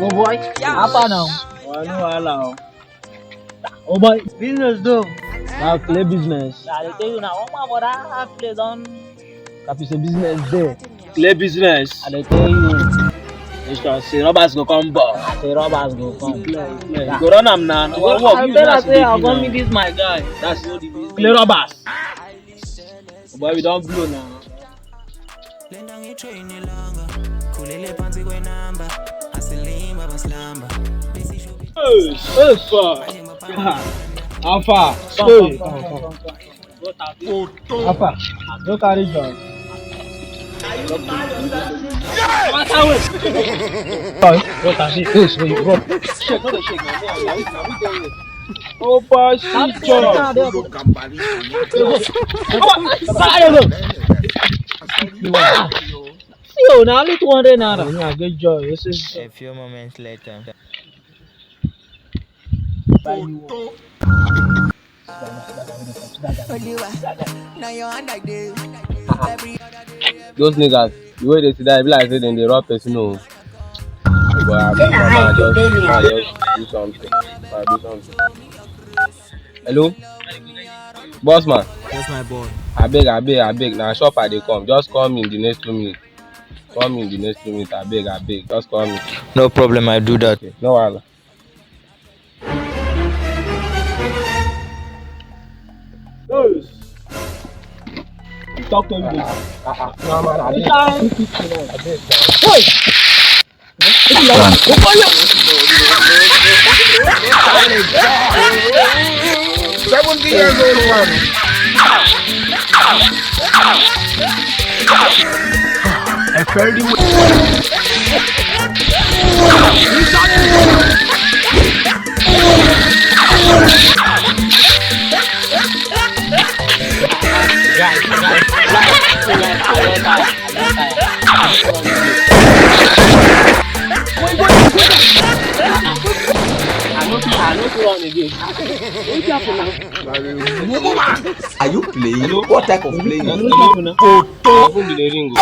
Oh boy, apa now? I know allow. Oh boy, Business though. now play business. I tell you now, one more I play on. Capital business there. Play business. I dey tell you, Mr. Say robbers go come back. I say robbers go come. You go run am now. Well, What I you better now say I do go now? meet this my guy. That's what the business. Play robbers. Oh boy, we don't blow now. Hey, hey, far. How far? Hey. Apa? No carry joy. What are these? This way you go. Shake, no dey shake now. Oh, boy, shit, John. Yo, now only 200 naira. Yeah, good joy. This is A few moments later. Those niggas, the way they see that, be like say then they rob person. No, but I just do something. I do something. Hello, boss man. Yes, my boy. I beg. Now shop I dey come. Just call me in the next 2 minutes. Call me in the next 2 minutes. I beg. Just call me. No problem, I do that. Okay. No wahala. Talk to me. No man, I beg. I no fit run again. Are you playing? What type of playing? My phone be dey ring.